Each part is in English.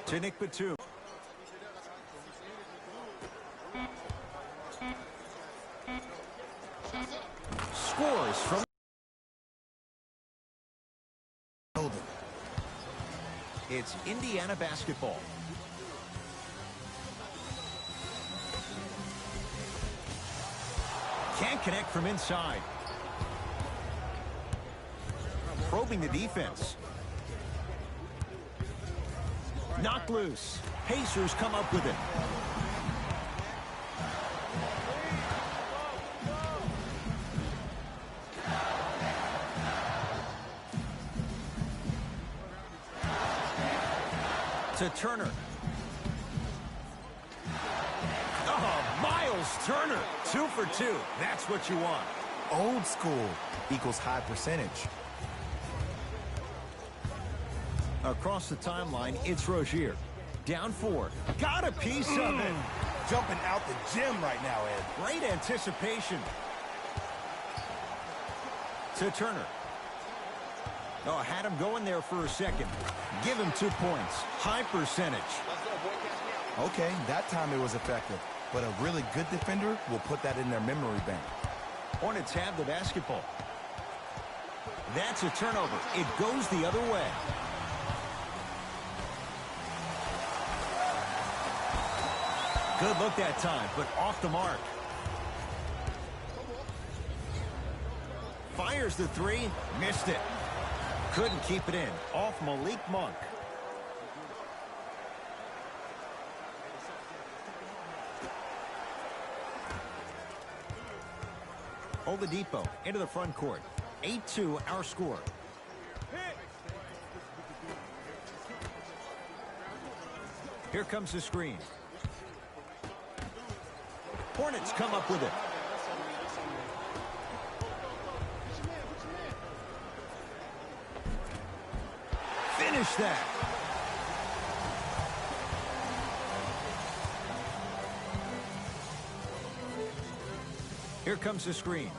To Nick Batum. Scores from it's Indiana basketball. Can't connect from inside. Probing the defense. Knocked loose. Pacers come up with it. To Turner. Oh, Miles Turner. 2 for 2. That's what you want. Old school equals high percentage. Across the timeline, it's Rozier. Down 4. Got a piece of it. Jumping out the gym right now, Ed. Great anticipation. To Turner. Oh, had him going there for a second. Give him 2 points. High percentage. Okay, that time it was effective. But a really good defender will put that in their memory bank. Hornets have the basketball. That's a turnover. It goes the other way. Good look that time, but off the mark. Fires the 3. Missed it. Couldn't keep it in. Off Malik Monk. Oladipo into the front court. 8-2 our score. Here comes the screen. Hornets come up with it. Finish that. Here comes the screen.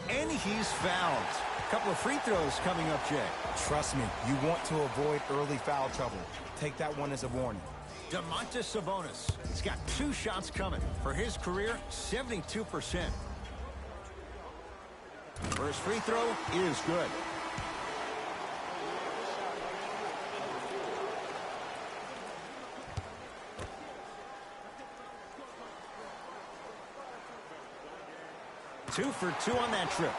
And he's fouled. Couple of free throws coming up, Jay. Trust me, you want to avoid early foul trouble. Take that one as a warning. Domantas Sabonis. He's got 2 shots coming. For his career, 72%. First free throw is good. Two for 2 on that trip.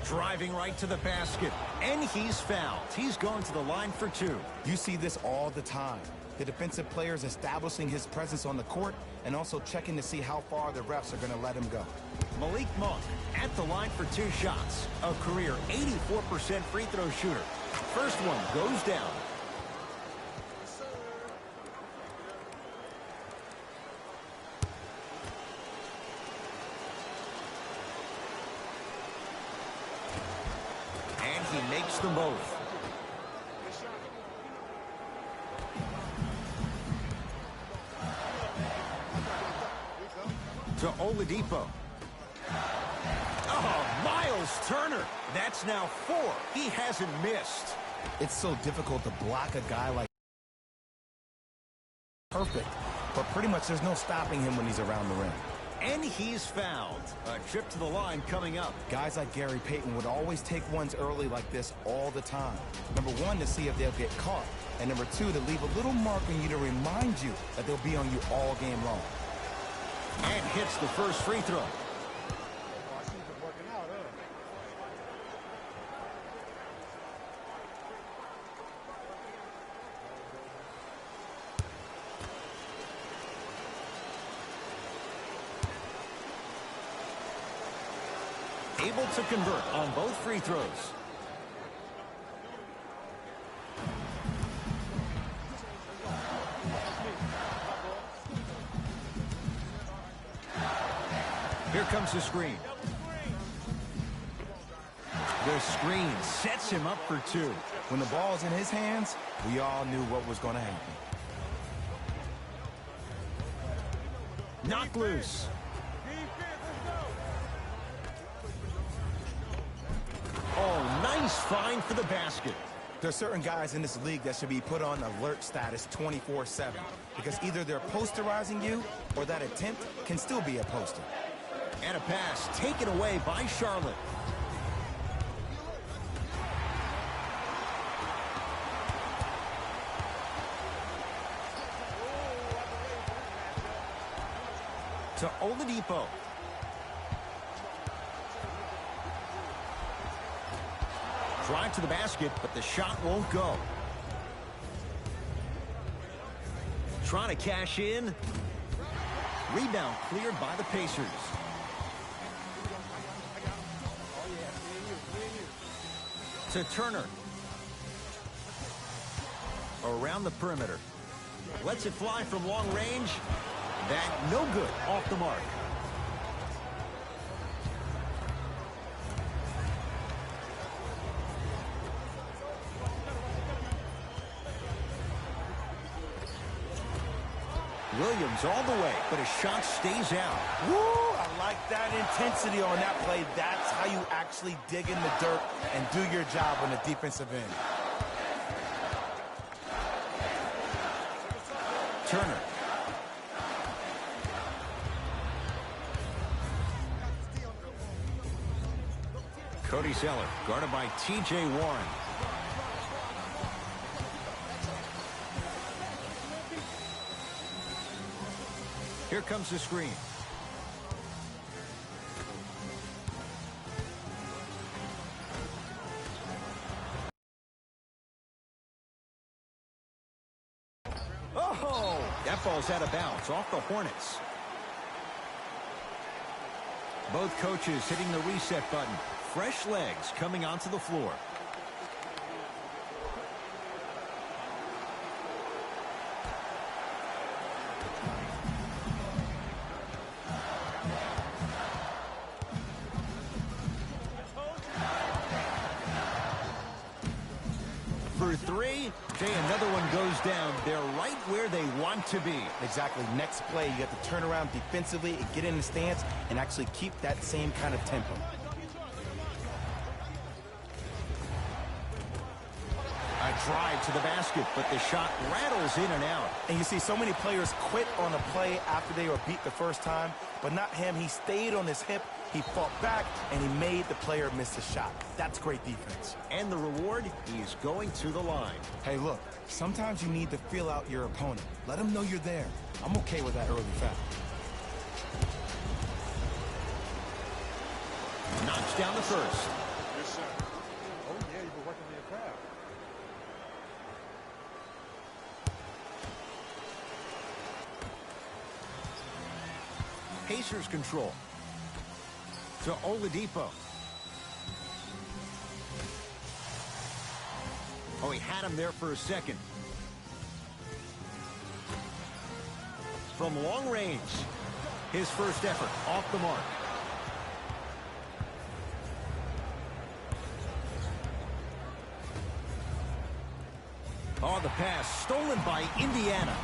Driving right to the basket, and he's fouled. He's going to the line for 2. You see this all the time. The defensive players establishing his presence on the court and also checking to see how far the refs are going to let him go. Malik Monk at the line for 2 shots. A career 84% free throw shooter. First one goes down. And he makes them both. To Oladipo. Oh, Miles Turner. That's now 4. He hasn't missed. It's so difficult to block a guy like perfect, but pretty much there's no stopping him when he's around the rim. And he's fouled. A trip to the line coming up. Guys like Gary Payton would always take ones early like this all the time. Number 1, to see if they'll get caught. And number 2, to leave a little mark on you to remind you that they'll be on you all game long. And hits the first free throw. Able to convert on both free throws. Here comes the screen. The screen sets him up for two. When the ball's in his hands, we all knew what was going to happen. Knocked loose. Oh, nice find for the basket. There's certain guys in this league that should be put on alert status 24/7 because either they're posterizing you or that attempt can still be a poster. And a pass taken away by Charlotte. To Oladipo. Drive to the basket, but the shot won't go. Trying to cash in. Rebound cleared by the Pacers. To Turner. Around the perimeter. Lets it fly from long range. That no good, off the mark. Williams all the way, but his shot stays out. Woo! I like that intensity on that play. That's how you actually dig in the dirt and do your job on the defensive end. Turner. Cody Zeller, guarded by T.J. Warren. Here comes the screen. Oh, that ball's out of bounds, off the Hornets. Both coaches hitting the reset button. Fresh legs coming onto the floor. For three, Jay, another one goes down. They're right where they want to be. Exactly. Next play, you have to turn around defensively and get in the stance and actually keep that same kind of tempo. A drive to the basket, but the shot rattles in and out. And you see so many players quit on a play after they were beat the first time, but not him. He stayed on his hip, he fought back, and he made the player miss the shot. That's great defense. And the reward, he's going to the line. Hey, look, sometimes you need to feel out your opponent. Let them know you're there. I'm okay with that early foul. Knocks down the first. Oh, yeah, you've been working on your craft. Pacers control. To Oladipo. Oh, he had him there for a second. From long range. His first effort off the mark. Oh, the pass stolen by Indiana.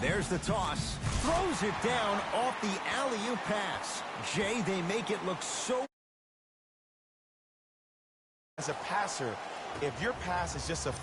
There's the toss. Throws it down off the alley-oop pass. Jay, they make it look so... As a passer, if your pass is just a...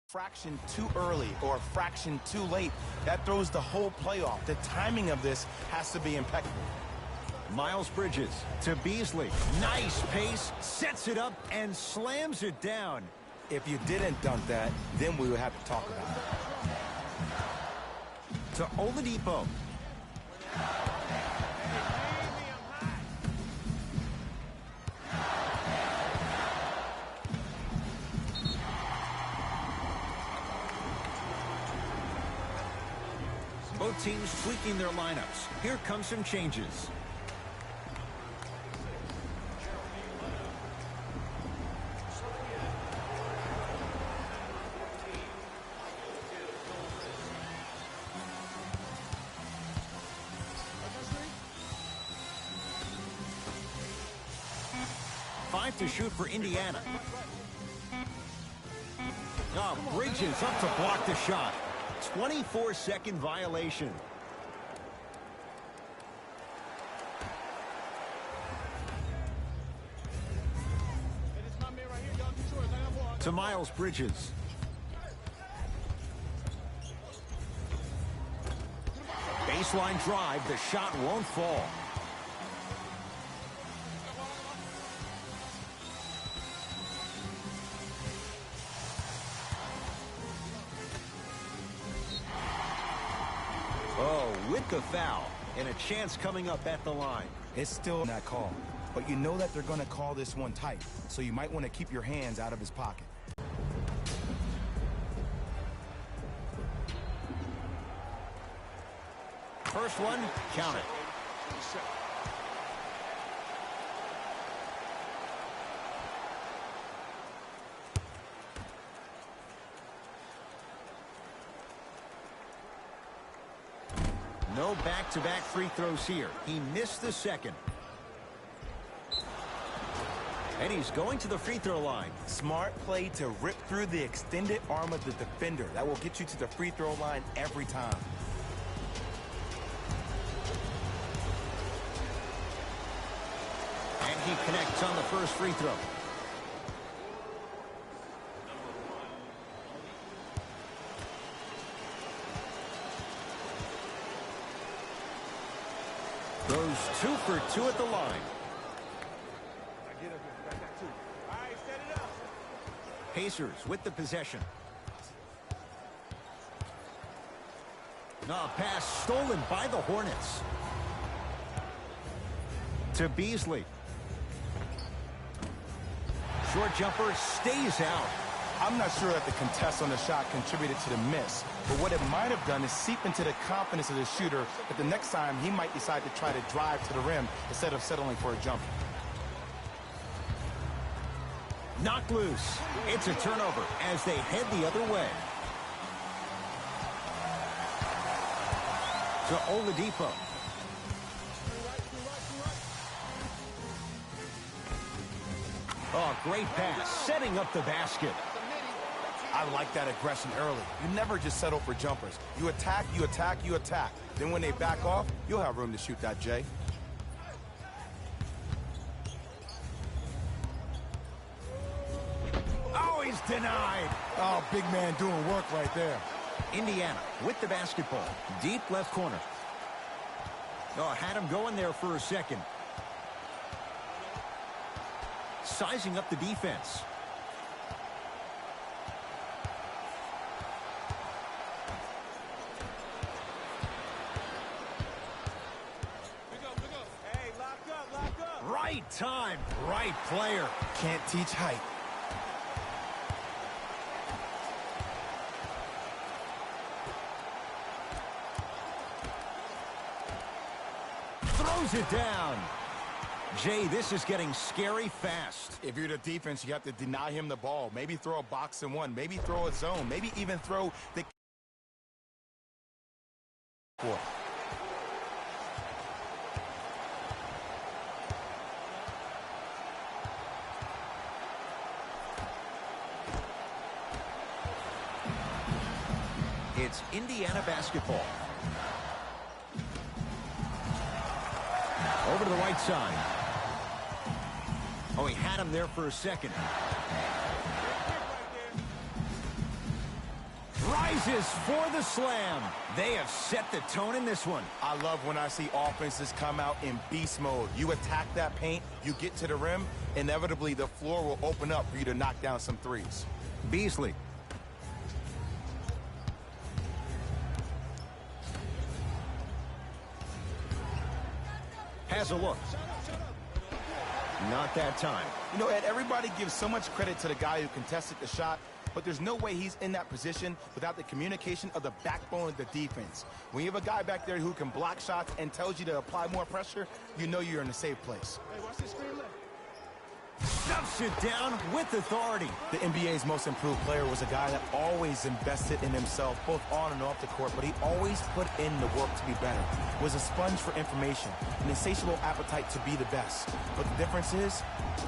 fraction too early or a fraction too late, that throws the whole play off. The timing of this has to be impeccable. Miles Bridges to Beasley. Nice pace, sets it up, and slams it down. If you didn't dunk that, then we would have to talk about it. To Oladipo. Both teams tweaking their lineups. Here come some changes. Five to shoot for Indiana. Oh, Bridges up to block the shot. 24-second violation. To Miles Bridges. Baseline drive. The shot won't fall. Oh, with the foul. And a chance coming up at the line. It's still that call. But you know that they're going to call this one tight. So you might want to keep your hands out of his pocket. First one, count it. No back-to-back free throws here. He missed the second. And he's going to the free throw line. Smart play to rip through the extended arm of the defender. That will get you to the free throw line every time. And he connects on the first free throw. Goes 2 for 2 at the line. Pacers with the possession. Pass stolen by the Hornets. To Beasley. Short jumper stays out. I'm not sure that the contest on the shot contributed to the miss, but what it might have done is seep into the confidence of the shooter that the next time he might decide to try to drive to the rim instead of settling for a jumper. Knocked loose. It's a turnover as they head the other way. To Oladipo. Oh, great pass, setting up the basket. I like that aggression early. You never just settle for jumpers. You attack, you attack, you attack. Then when they back off, you'll have room to shoot that, Jay. Oh, he's denied. Oh, big man doing work right there. Indiana with the basketball. Deep left corner. Oh, had him going there for a second. Sizing up the defense. Hey, lock up. Right time, right player. Can't teach height. Throws it down. Jay, this is getting scary fast. If you're the defense, you have to deny him the ball. Maybe throw a box and one. Maybe throw a zone. Maybe even throw the... It's Indiana basketball. Over to the right side. Oh, he had him there for a second. Rises for the slam. They have set the tone in this one. I love when I see offenses come out in beast mode. You attack that paint, you get to the rim, inevitably the floor will open up for you to knock down some threes. Beasley. Has a look. Not that time. You know, Ed, everybody gives so much credit to the guy who contested the shot, but there's no way he's in that position without the communication of the backbone of the defense. When you have a guy back there who can block shots and tells you to apply more pressure, you know you're in a safe place. Hey, watch this screen left. Stuffs it down with authority. The NBA's most improved player was a guy that always invested in himself, both on and off the court, but he always put in the work to be better. Was a sponge for information, an insatiable appetite to be the best. But the difference is,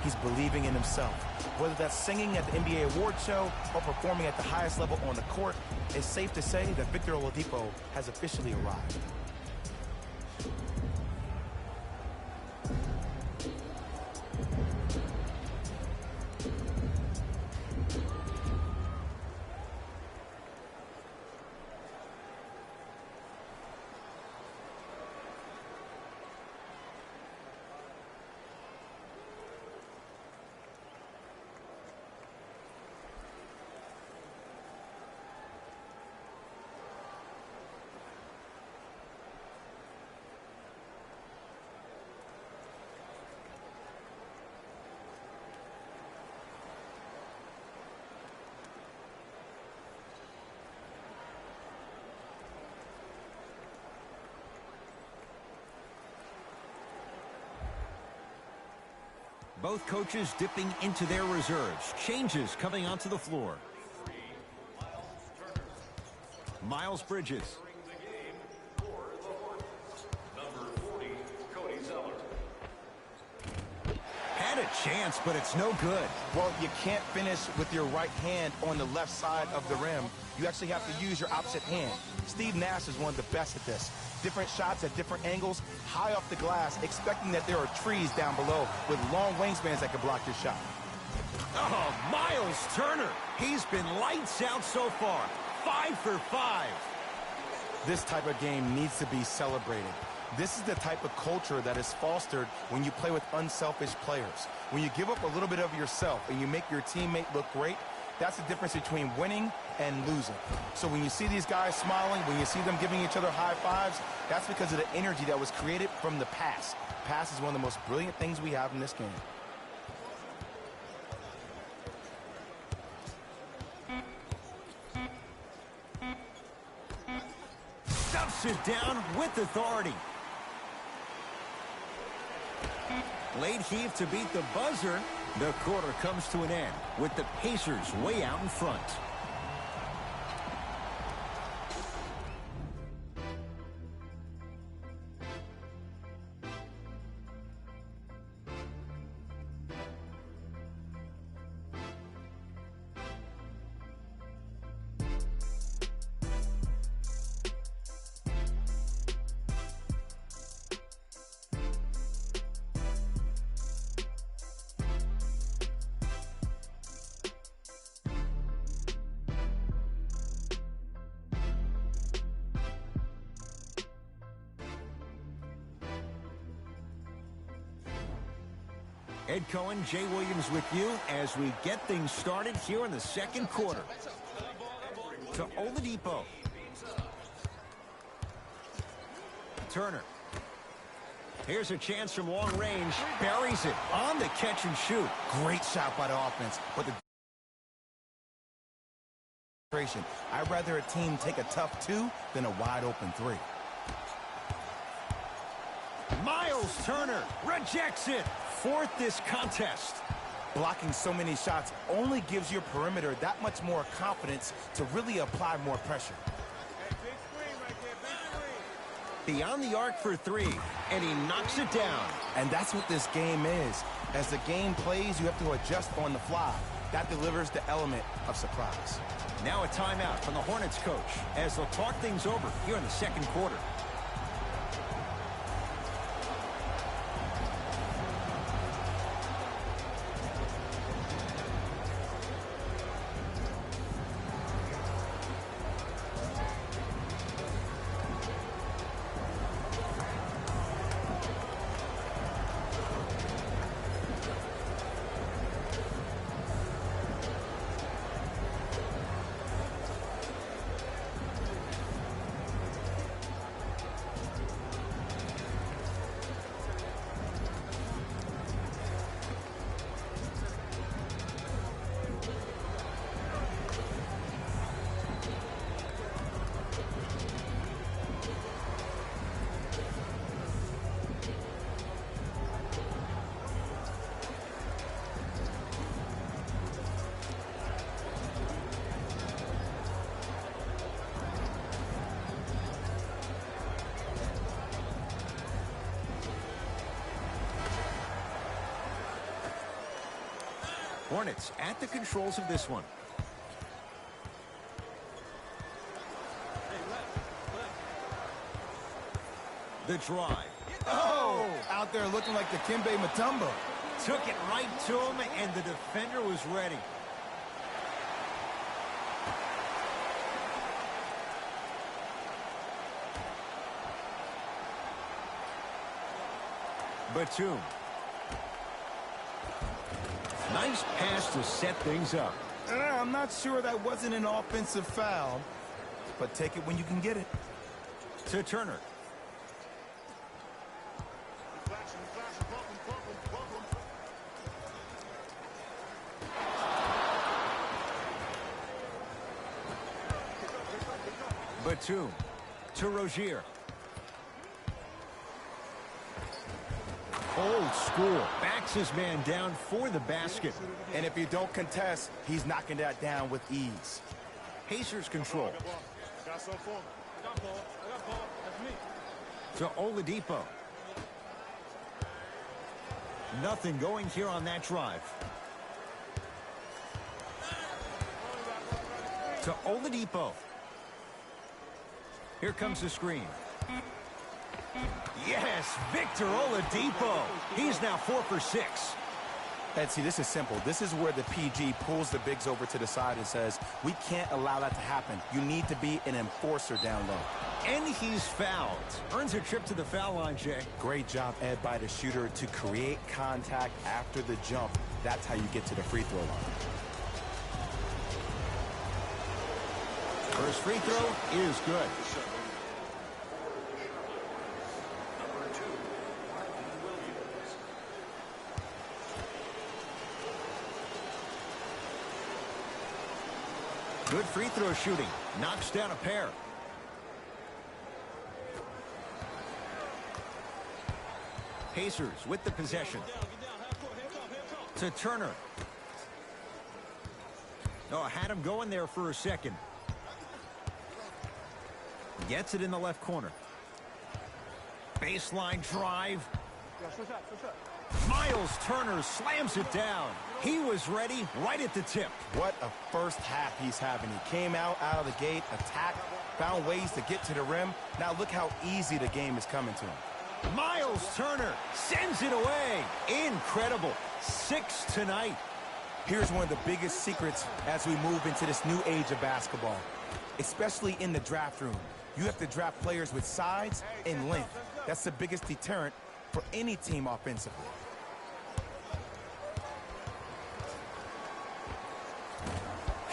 he's believing in himself. Whether that's singing at the NBA award show or performing at the highest level on the court, it's safe to say that Victor Oladipo has officially arrived. Both coaches dipping into their reserves. Changes coming onto the floor. Miles Bridges. Had a chance, but it's no good. Well, you can't finish with your right hand on the left side of the rim. You actually have to use your opposite hand. Steve Nash is one of the best at this. Different shots at different angles, high off the glass, expecting that there are trees down below with long wingspans that can block your shot. Oh, Miles Turner. He's been lights out so far. 5 for 5. This type of game needs to be celebrated. This is the type of culture that is fostered when you play with unselfish players. When you give up a little bit of yourself and you make your teammate look great, that's the difference between winning and losing. So when you see these guys smiling, when you see them giving each other high fives, that's because of the energy that was created from the pass. Pass is one of the most brilliant things we have in this game. Stuffs it down with authority. Late heave to beat the buzzer. The quarter comes to an end with the Pacers way out in front. Ed Cohen, Jay Williams with you as we get things started here in the second quarter. To Oladipo. Turner. Here's a chance from long range. Buries it on the catch and shoot. Great shot by the offense, but the I'd rather a team take a tough 2 than a wide open 3. Miles Turner rejects it. Fourth this contest. Blocking so many shots only gives your perimeter that much more confidence to really apply more pressure. Hey, big screen right there, big screen. Beyond the arc for 3, and he knocks it down. And that's what this game is. As the game plays, you have to adjust on the fly. That delivers the element of surprise. Now a timeout from the Hornets coach as they'll talk things over here in the second quarter. Hornets at the controls of this one. The drive. Oh! Out there looking like the Kimbe Mutombo. Took it right to him, and the defender was ready. Batum. Nice pass to set things up. I'm not sure that wasn't an offensive foul, but take it when you can get it. To Turner. Batum to Rozier. Old school. Backs his man down for the basket. And if you don't contest, he's knocking that down with ease. Pacers control. To Oladipo. Nothing going here on that drive. To Oladipo. Here comes the screen. Yes, Victor Oladipo. He's now 4 for 6. And see, this is simple. This is where the PG pulls the bigs over to the side and says, we can't allow that to happen. You need to be an enforcer down low. And he's fouled. Earns a trip to the foul line, Jay. Great job, Ed, by the shooter to create contact after the jump. That's how you get to the free throw line. First free throw is good. Good free throw shooting. Knocks down a pair. Pacers with the possession. To Turner. Oh, had him going there for a second. Gets it in the left corner. Baseline drive. Miles Turner slams it down. He was ready right at the tip. What a first half he's having. He came out of the gate, attacked, found ways to get to the rim. Now look how easy the game is coming to him. Miles Turner sends it away. Incredible. 6 tonight. Here's one of the biggest secrets as we move into this new age of basketball, especially in the draft room. You have to draft players with size and length. That's the biggest deterrent for any team offensively.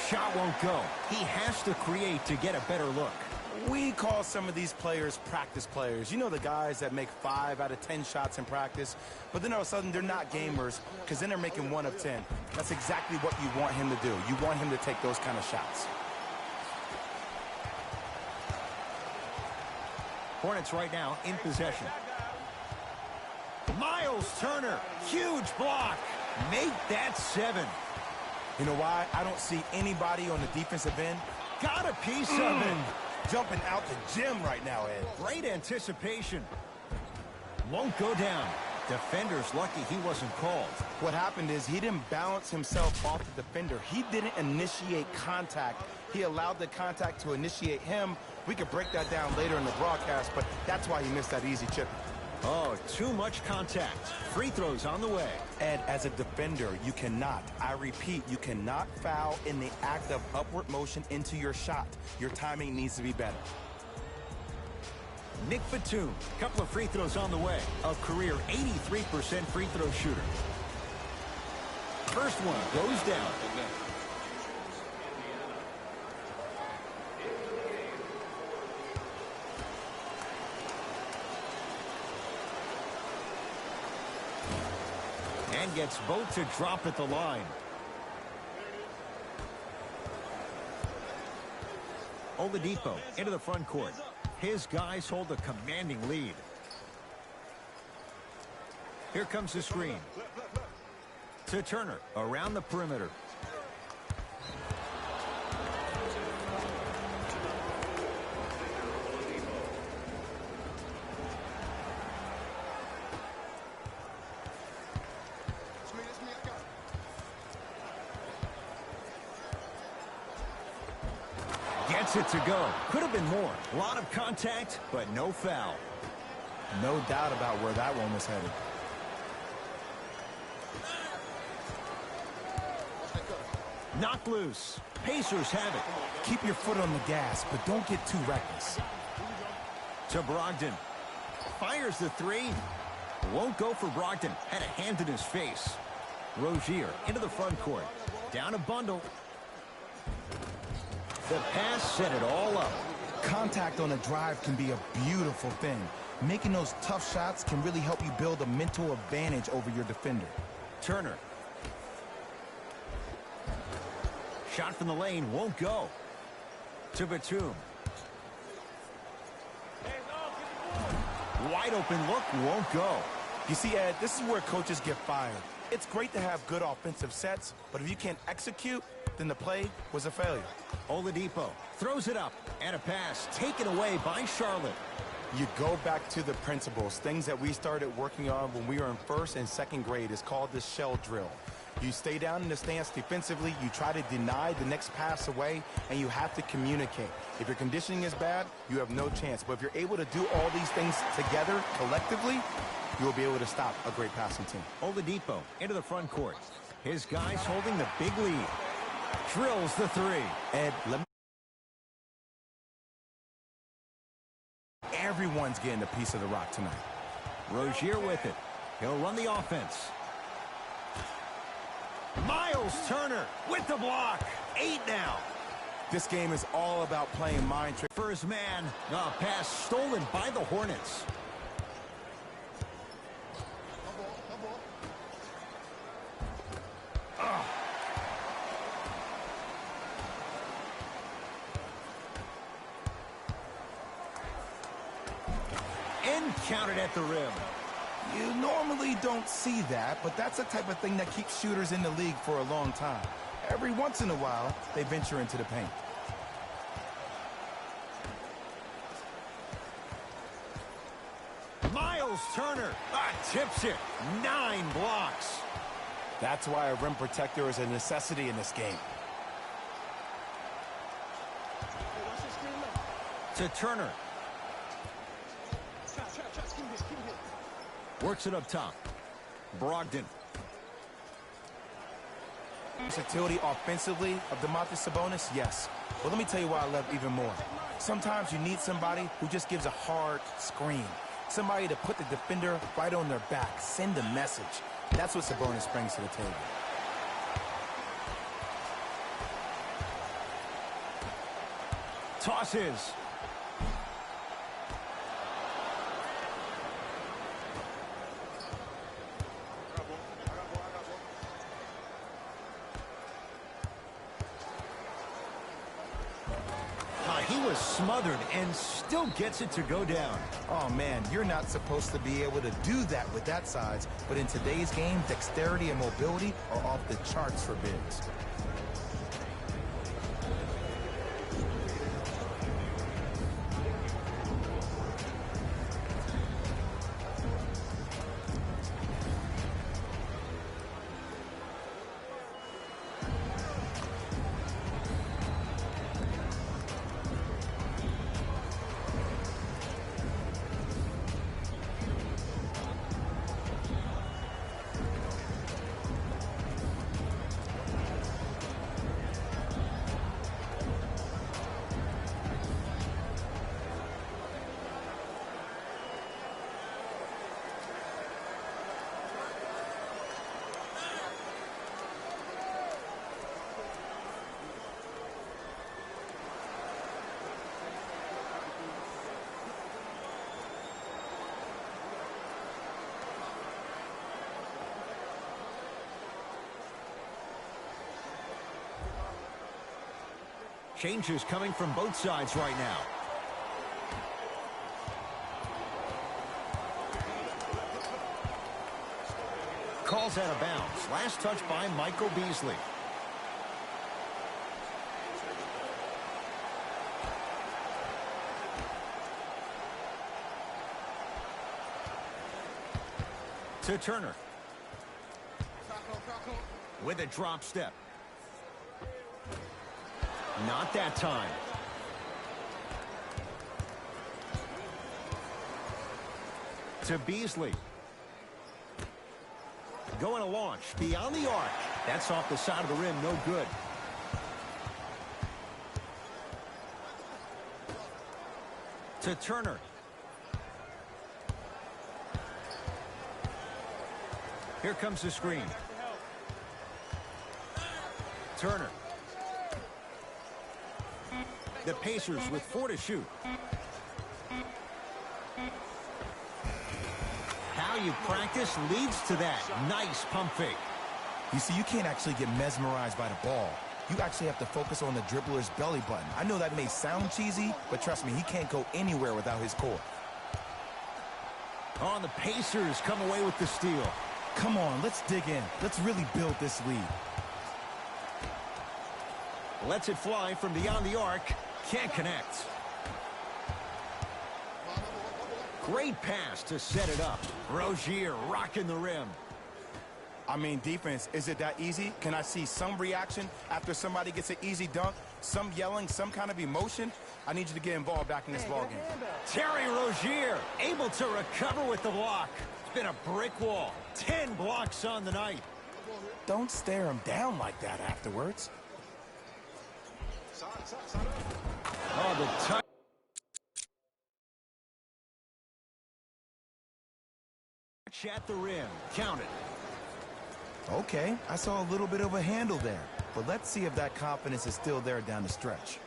Shot won't go. He has to create to get a better look. We call some of these players practice players. You know, the guys that make 5 out of 10 shots in practice, but then all of a sudden they're not gamers because then they're making 1 of 10. That's exactly what you want him to do. You want him to take those kind of shots. Hornets right now in possession. Miles Turner, huge block. Make that 7. You know why? I don't see anybody on the defensive end. Got a piece of it. Jumping out the gym right now, Ed. Great anticipation. Won't go down. Defender's lucky he wasn't called. What happened is he didn't balance himself off the defender. He didn't initiate contact. He allowed the contact to initiate him. We could break that down later in the broadcast, but that's why he missed that easy chip. Oh, too much contact. Free throws on the way. And as a defender, you cannot, I repeat, you cannot foul in the act of upward motion into your shot. Your timing needs to be better. Nick Batum, couple of free throws on the way. A career 83% free throw shooter. First one goes down. And gets both to drop at the line. Oladipo into the front court. His guys hold a commanding lead. Here comes the screen. To Turner around the perimeter. gets it to go. Could have been more. A lot of contact, but no foul. No doubt about where that one was headed. Knocked loose. Pacers have it. Keep your foot on the gas, but don't get too reckless. To Brogdon. Fires the three. Won't go for Brogdon. Had a hand in his face. Rozier into the front court. Down a bundle. The pass set it all up. Contact on a drive can be a beautiful thing. Making those tough shots can really help you build a mental advantage over your defender. Turner. Shot from the lane won't go. To Batum. Wide open look won't go. You see, Ed, this is where coaches get fired. It's great to have good offensive sets, but if you can't execute, then the play was a failure. Oladipo throws it up, and a pass taken away by Charlotte. You go back to the principles, things that we started working on when we were in first and second grade. Is called the shell drill. You stay down in the stance defensively, you try to deny the next pass away, and you have to communicate. If your conditioning is bad, you have no chance. But if you're able to do all these things together, collectively, you'll be able to stop a great passing team. Oladipo into the front court. His guys holding the big lead. Drills the three. Ed, everyone's getting a piece of the rock tonight. Rozier with it. He'll run the offense. Miles Turner with the block. 8 now. This game is all about playing mind trick. For his man. A pass stolen by the Hornets. And counted at the rim. You normally don't see that, but that's the type of thing that keeps shooters in the league for a long time. Every once in a while, they venture into the paint. Miles Turner tips it. 9 blocks. That's why a rim protector is a necessity in this game. To Turner. Works it up top. Brogdon. Versatility offensively of Domantas Sabonis, yes. But let me tell you why I love even more. Sometimes you need somebody who just gives a hard screen. Somebody to put the defender right on their back. Send a message. That's what Sabonis brings to the table. Tosses. He was smothered and still gets it to go down. Oh, man, you're not supposed to be able to do that with that size, but in today's game, dexterity and mobility are off the charts for bigs. Changes coming from both sides right now. Calls out of bounds. Last touch by Michael Beasley. To Turner. With a drop step. Not that time. To Beasley. Going to launch beyond the arc. That's off the side of the rim, no good. To Turner. Here comes the screen. Turner. The Pacers with 4 to shoot. How you practice leads to that. Nice pump fake. You see, you can't actually get mesmerized by the ball. You actually have to focus on the dribbler's belly button. I know that may sound cheesy, but trust me, he can't go anywhere without his core. Oh, the Pacers come away with the steal. Come on, let's dig in. Let's really build this lead. Lets it fly from beyond the arc. Can't connect. Great pass to set it up. Rozier rocking the rim. I mean, defense, is it that easy? Can I see some reaction after somebody gets an easy dunk? Some yelling, some kind of emotion? I need you to get involved back in this ballgame. Terry Rozier able to recover with the block. It's been a brick wall. 10 blocks on the night. Don't stare him down like that afterwards. Oh, the touch. At the rim. Count it. Okay, I saw a little bit of a handle there. But let's see if that confidence is still there down the stretch.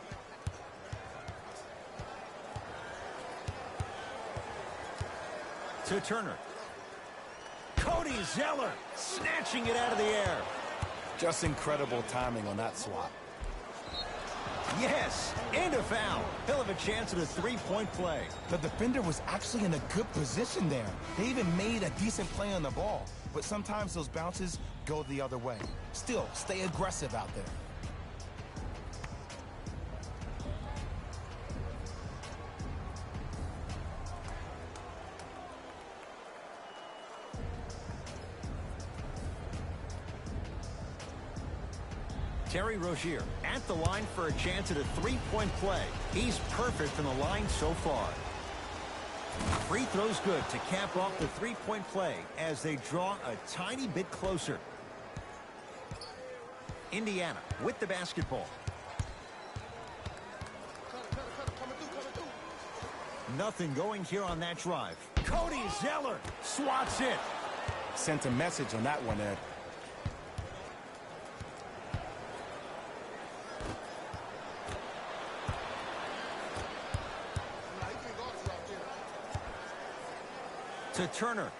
To Turner. Cody Zeller snatching it out of the air. Just incredible timing on that swap. Yes, and a foul. He'll have a chance at a three-point play. The defender was actually in a good position there. They even made a decent play on the ball. But sometimes those bounces go the other way. Still, stay aggressive out there. Terry Rozier at the line for a chance at a three-point play. He's perfect from the line so far. Free throw's good to cap off the three-point play as they draw a tiny bit closer. Indiana with the basketball. Nothing going here on that drive. Cody Zeller swats it. Sent a message on that one, Ed. To Turner.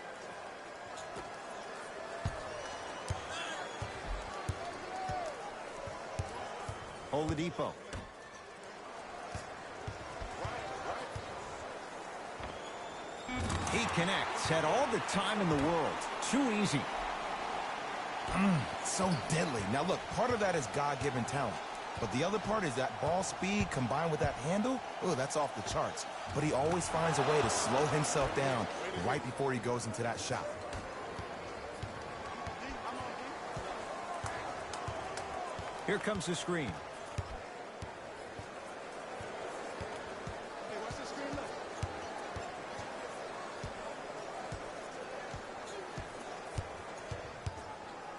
Oladipo. He connects. Had all the time in the world. Too easy. So deadly. Now look, part of that is God-given talent. But the other part is that ball speed combined with that handle. Oh, that's off the charts. But he always finds a way to slow himself down right before he goes into that shot. Here comes the screen.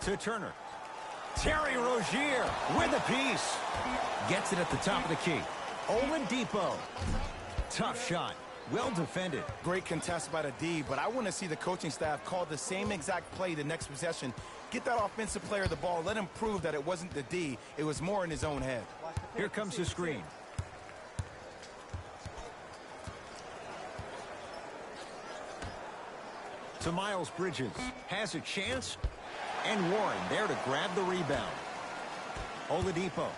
To Turner. Terry Rozier with a piece. Gets it at the top of the key. Oladipo. Tough shot. Well defended. Great contest by the D, but I want to see the coaching staff call the same exact play the next possession. Get that offensive player the ball. Let him prove that it wasn't the D. It was more in his own head. Here comes the screen. To Miles Bridges. Has a chance. And Warren there to grab the rebound. Oladipo.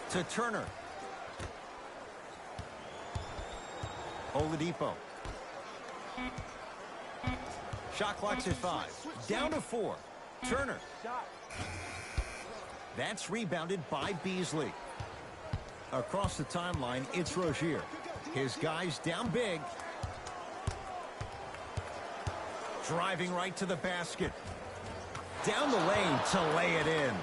To Turner. Oladipo. Shot clock's at 5. Down to 4. Turner. That's rebounded by Beasley. Across the timeline, it's Rozier. His guys down big. Driving right to the basket. Down the lane to lay it in.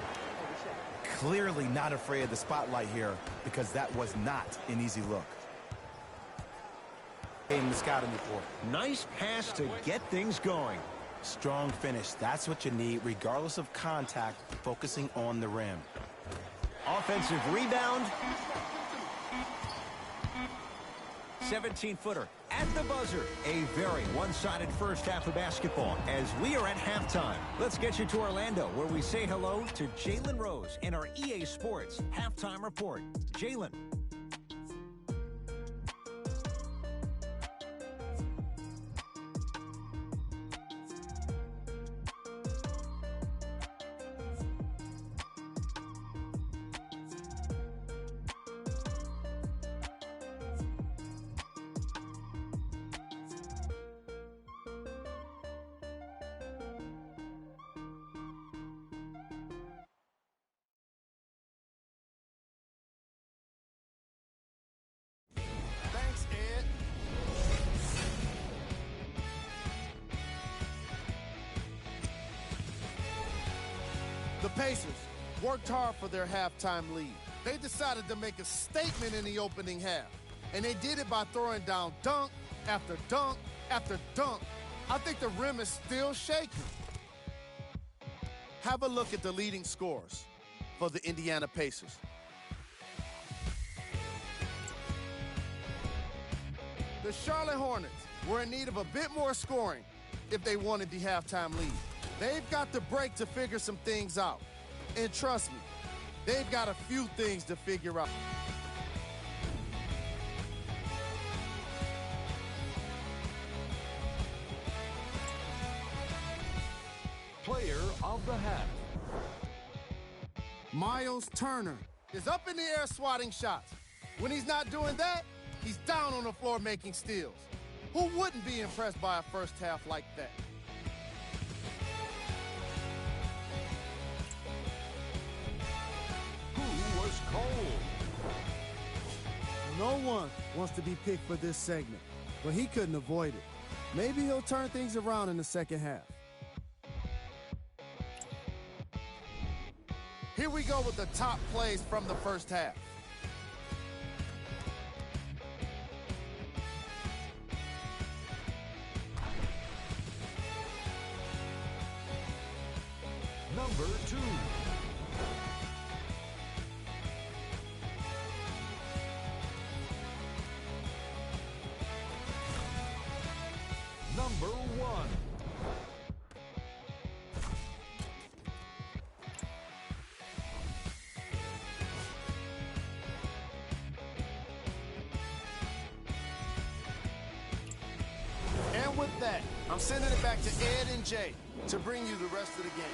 Clearly not afraid of the spotlight here because that was not an easy look. In the scouting report. Nice pass to get things going. Strong finish. That's what you need, regardless of contact, focusing on the rim. Offensive rebound. 17-footer at the buzzer. A very one-sided first half of basketball as we are at halftime. Let's get you to Orlando, where we say hello to Jalen Rose in our EA Sports halftime report. Jalen. Thanks, Ed. The Pacers worked hard for their halftime lead. They decided to make a statement in the opening half, and they did it by throwing down dunk after dunk after dunk. I think the rim is still shaking. Have a look at the leading scorers for the Indiana Pacers. The Charlotte Hornets were in need of a bit more scoring if they wanted the halftime lead. They've got the break to figure some things out. And trust me, they've got a few things to figure out. Player of the half. Miles Turner is up in the air swatting shots. When he's not doing that, he's down on the floor making steals. Who wouldn't be impressed by a first half like that? Who was cold? No one wants to be picked for this segment, but he couldn't avoid it. Maybe he'll turn things around in the second half. Here we go with the top plays from the first half. Number 2. Number 1. And with that, I'm sending it back to Ed and Jay to bring you the rest of the game.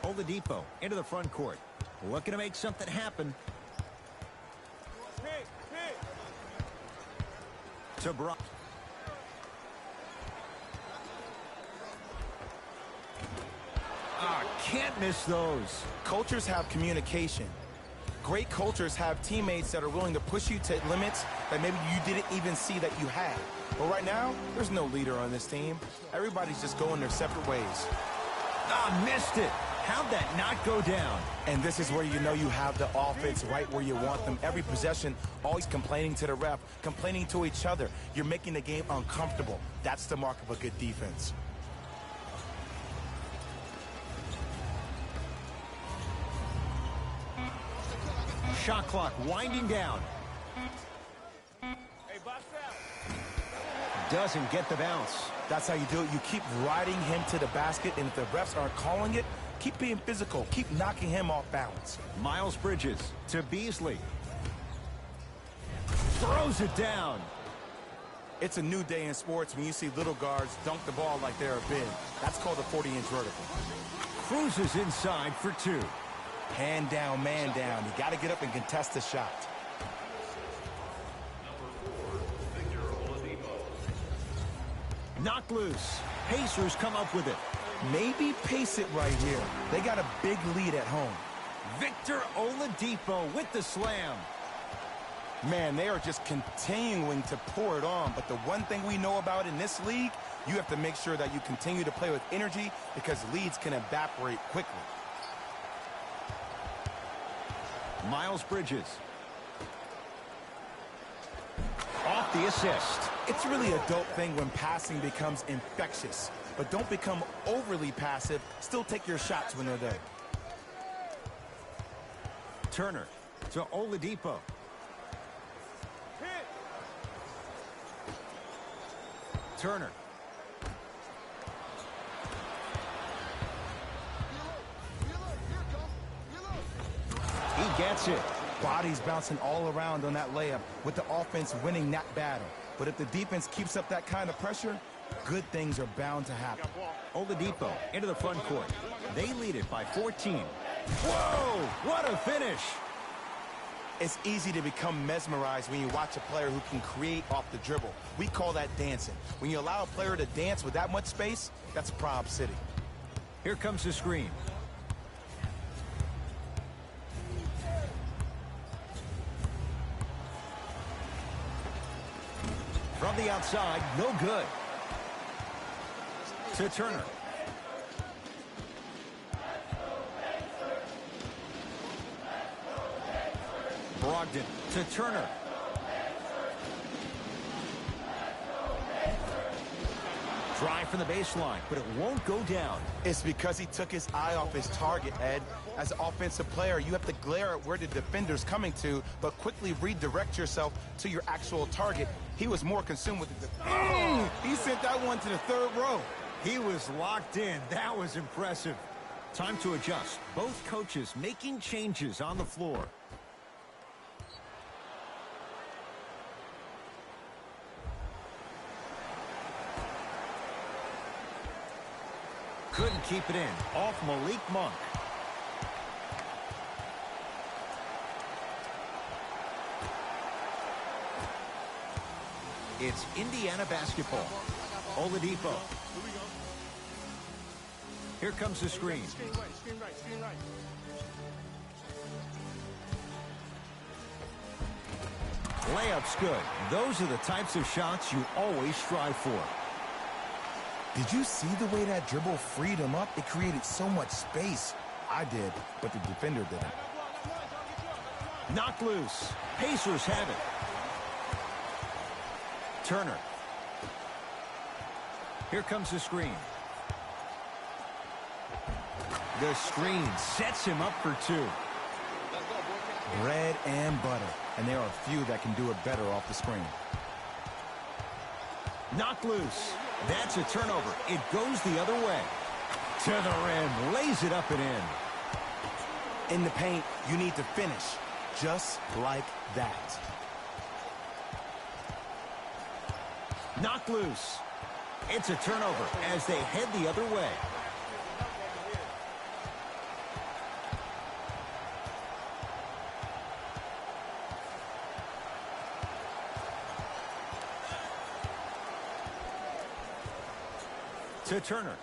Oladipo into the front court. Looking to make something happen. To Brock. Can't miss those. Cultures have communication. Great cultures have teammates that are willing to push you to limits that maybe you didn't even see that you had. But right now, there's no leader on this team. Everybody's just going their separate ways. Missed it. How'd that not go down? And this is where you know you have the offense right where you want them. Every possession, always complaining to the ref, complaining to each other. You're making the game uncomfortable. That's the mark of a good defense. Shot clock winding down. Doesn't get the bounce. That's how you do it. You keep riding him to the basket, and if the refs aren't calling it, keep being physical. Keep knocking him off balance. Miles Bridges to Beasley. Throws it down. It's a new day in sports when you see little guards dunk the ball like they're big. That's called a 40-inch vertical. Cruises inside for 2. Hand down, man down. You got to get up and contest the shot. Knocked loose. Pacers come up with it. Maybe pace it right here. They got a big lead at home. Victor Oladipo with the slam. Man, they are just continuing to pour it on. But the one thing we know about in this league, you have to make sure that you continue to play with energy because leads can evaporate quickly. Miles Bridges. Off the assist. It's really a dope thing when passing becomes infectious. But don't become overly passive. Still take your shots when they're there. Turner to Oladipo. Turner. He gets it. Bodies bouncing all around on that layup with the offense winning that battle. But if the defense keeps up that kind of pressure, good things are bound to happen. Oladipo into the front court. They lead it by 14. Whoa, what a finish. It's easy to become mesmerized when you watch a player who can create off the dribble. We call that dancing. When you allow a player to dance with that much space, that's Prob City. Here comes the screen. From the outside, no good. To Turner. Brogdon to Turner. Drive from the baseline, but it won't go down. It's because he took his eye off his target, Ed. As an offensive player, you have to glare at where the defender's coming to, but quickly redirect yourself to your actual target. He was more consumed with the he sent that one to the third row. He was locked in. That was impressive. Time to adjust. Both coaches making changes on the floor. Couldn't keep it in. Off Malik Monk. It's Indiana basketball. Oladipo. Here comes the screen. Layup's good. Those are the types of shots you always strive for. Did you see the way that dribble freed him up? It created so much space. I did, but the defender didn't. Knocked loose. Pacers have it. Turner. Here comes the screen. The screen sets him up for two. Bread and butter, and there are a few that can do it better off the screen. Knocked loose. That's a turnover. It goes the other way. To the rim. Lays it up and in. In the paint, you need to finish just like that. Knocked loose. It's a turnover as they head the other way. To Turner.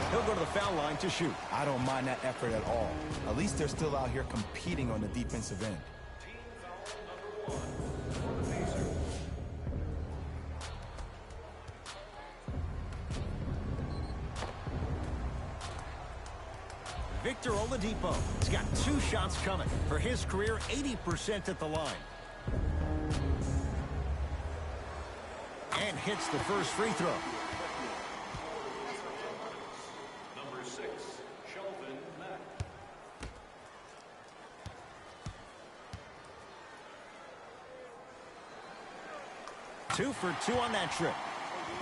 He'll go to the foul line to shoot. I don't mind that effort at all. At least they're still out here competing on the defensive end. Victor Oladipo has got 2 shots coming. For his career, 80% at the line. And hits the first free throw. Number 6, Shelvin Mack. 2 for 2 on that trip.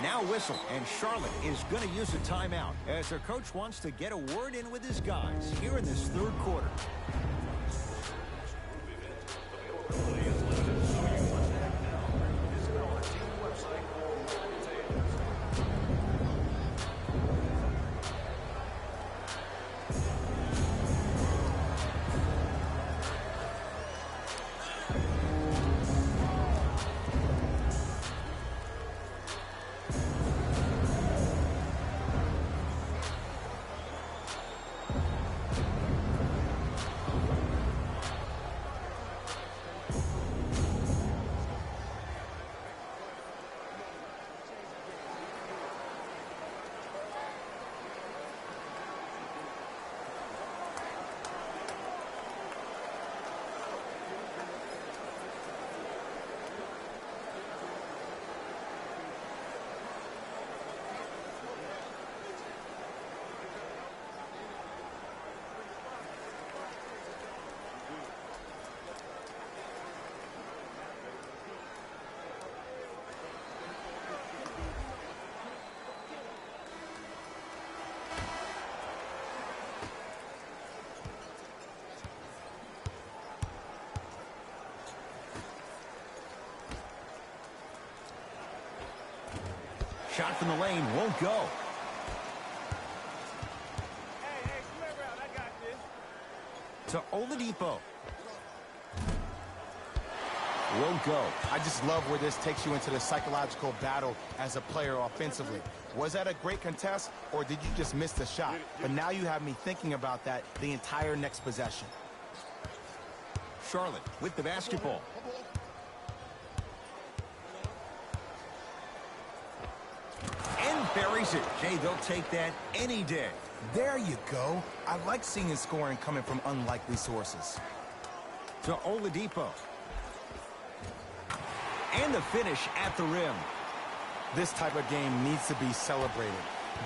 Now whistle, and Charlotte is going to use a timeout as their coach wants to get a word in with his guys here in this third quarter. Shot from the lane won't go. Hey, square route, I got this. To Oladipo. Won't go. I just love where this takes you into the psychological battle as a player offensively. Was that a great contest, or did you just miss the shot? But now you have me thinking about that the entire next possession. Charlotte with the basketball. And buries it. Jay, they'll take that any day. There you go. I like seeing his scoring coming from unlikely sources. To Oladipo. And the finish at the rim. This type of game needs to be celebrated.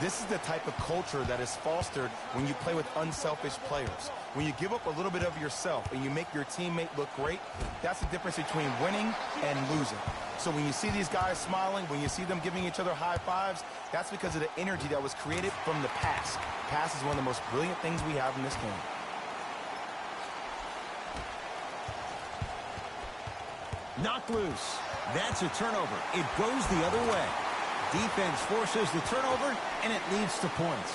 This is the type of culture that is fostered when you play with unselfish players. When you give up a little bit of yourself and you make your teammate look great, that's the difference between winning and losing. So when you see these guys smiling, when you see them giving each other high fives, that's because of the energy that was created from the pass. Pass is one of the most brilliant things we have in this game. Knocked loose. That's a turnover. It goes the other way. Defense forces the turnover, and it leads to points.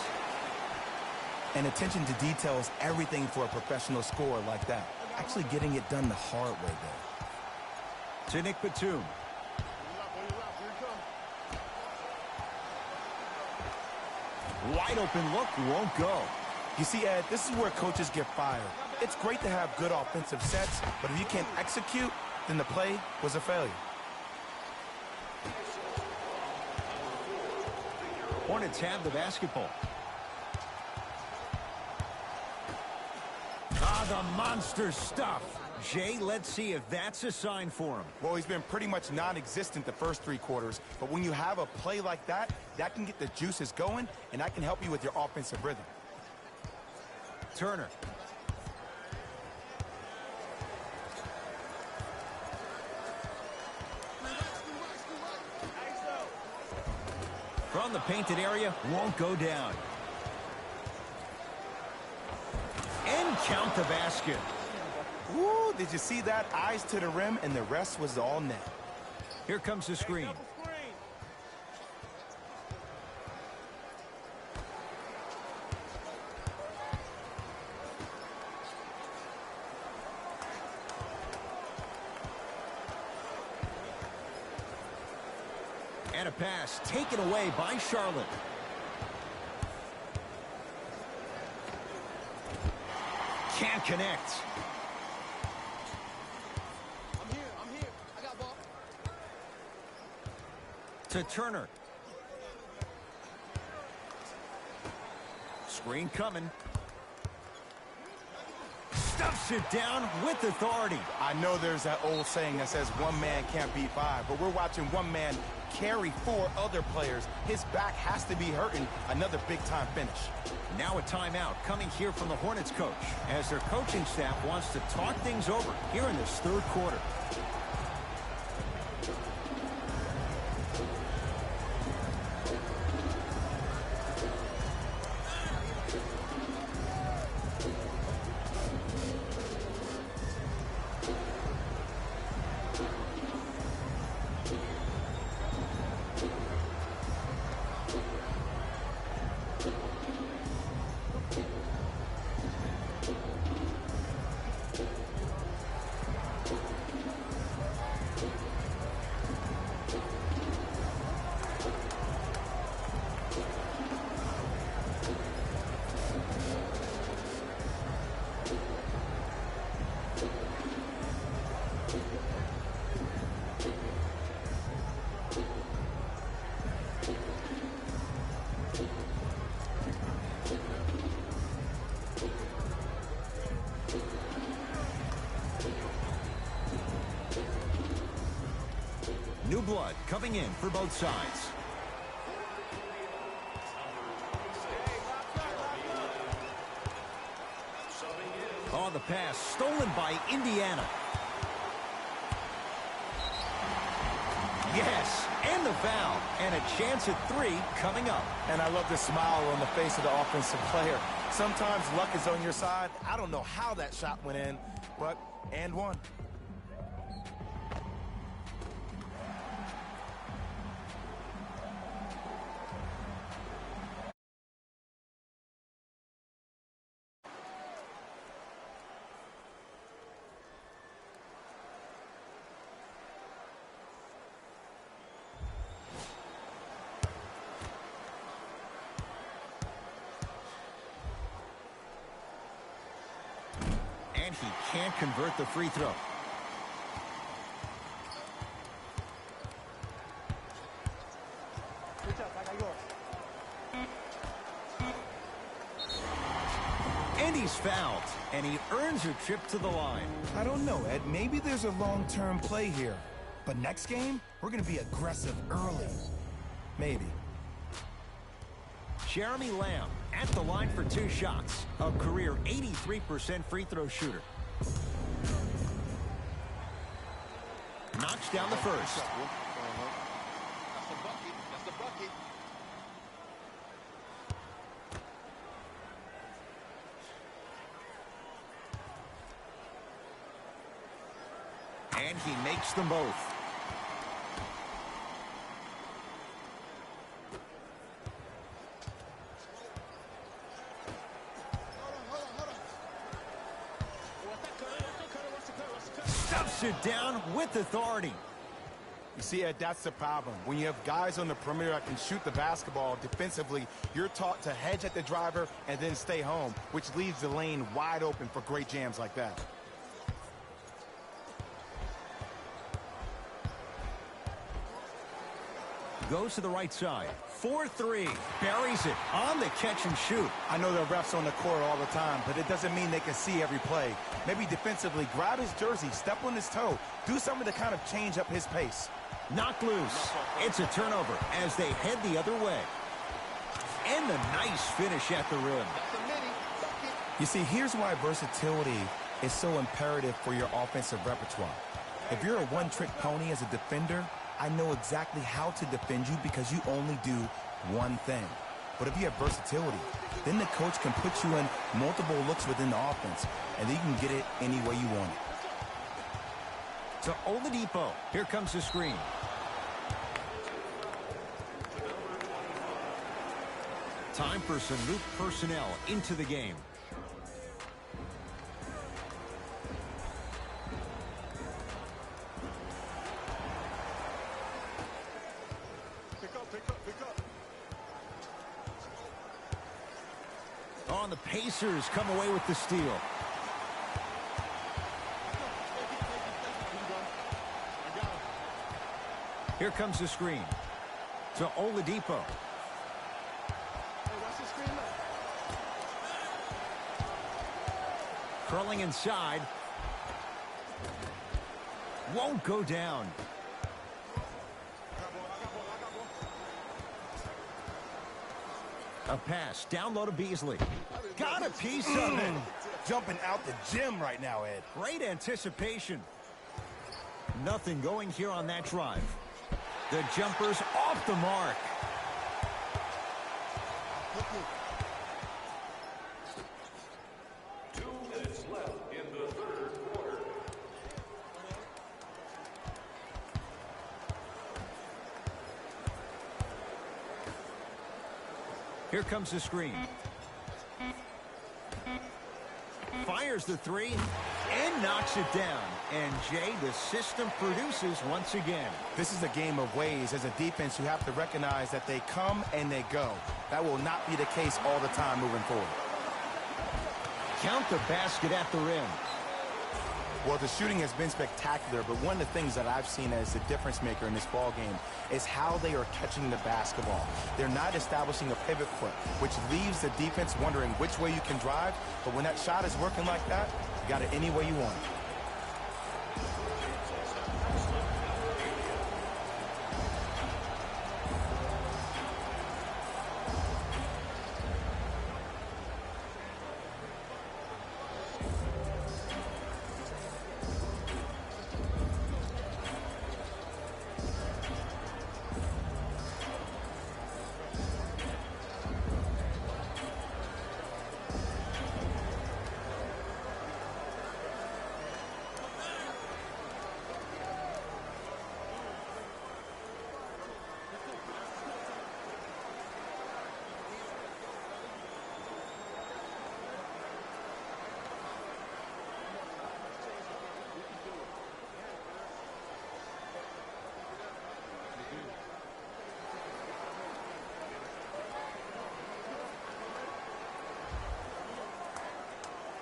And attention to detail is everything for a professional scorer like that. Actually getting it done the hard way there. To Nick Batum. Wide open look, won't go. You see, Ed, this is where coaches get fired. It's great to have good offensive sets, but if you can't execute, then the play was a failure. Hornets have the basketball. Ah, the monster stuff. Jay, let's see if that's a sign for him. Well, he's been pretty much non-existent the first 3 quarters, but when you have a play like that, that can get the juices going, and that can help you with your offensive rhythm. Turner. From the painted area, won't go down. And count the basket. Woo, did you see that? Eyes to the rim, and the rest was all net. Here comes the screen. And a pass taken away by Charlotte. Can't connect. I'm here. I got ball. To Turner. Screen coming. Stuffs it down with authority. I know there's that old saying that says one man can't beat 5, but we're watching one man carry 4 other players. His back has to be hurting. Another big-time finish. Now a timeout coming here from the Hornets coach as their coaching staff wants to talk things over here in this 3rd quarter. New blood coming in for both sides. Oh, the pass stolen by Indiana. Yes, and the foul. And a chance at 3 coming up. And I love the smile on the face of the offensive player. Sometimes luck is on your side. I don't know how that shot went in, but and one. he can't convert the free throw. And he's fouled, and he earns a trip to the line. I don't know, Ed. Maybe there's a long-term play here. But next game, we're going to be aggressive early. Maybe. Jeremy Lamb at the line for 2 shots. A career 83% free throw shooter. Knocks down the first. That's the bucket. That's the bucket. And he makes them both. Stuffs it down with authority. You see, Ed, that's the problem. When you have guys on the perimeter that can shoot the basketball defensively, you're taught to hedge at the driver and then stay home, which leaves the lane wide open for great jams like that. Goes to the right side. 4-3. Buries it on the catch and shoot. I know the refs on the court all the time, but it doesn't mean they can see every play. Maybe defensively, grab his jersey, step on his toe, do something to kind of change up his pace. Knocked loose. It's a turnover as they head the other way. And a nice finish at the rim. You see, here's why versatility is so imperative for your offensive repertoire. If you're a one-trick pony as a defender, I know exactly how to defend you because you only do one thing. But if you have versatility, then the coach can put you in multiple looks within the offense, and then you can get it any way you want it. To Oladipo. Here comes the screen. Time for some new personnel into the game. On the Pacers come away with the steal. Here comes the screen to Oladipo. Curling inside. Won't go down. A pass down low to Beasley. Got a piece of it. Jumping out the gym right now, Ed. Great anticipation. Nothing going here on that drive. The jumper's off the mark. Here comes the screen. Fires the three and knocks it down. And Jay, the system produces once again. This is a game of ways. As a defense, you have to recognize that they come and they go. That will not be the case all the time moving forward. Count the basket at the rim. Well, the shooting has been spectacular, but one of the things that I've seen as the difference maker in this ball game is how they are catching the basketball. They're not establishing a pivot foot, which leaves the defense wondering which way you can drive, but when that shot is working like that, you got it any way you want it.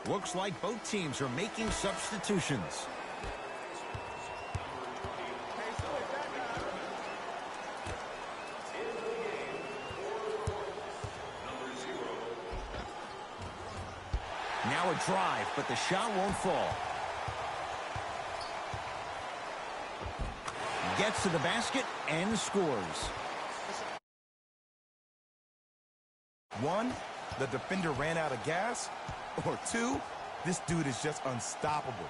Looks like both teams are making substitutions. Now a drive, but the shot won't fall. Gets to the basket and scores. 1, the defender ran out of gas. Or 2, this dude is just unstoppable.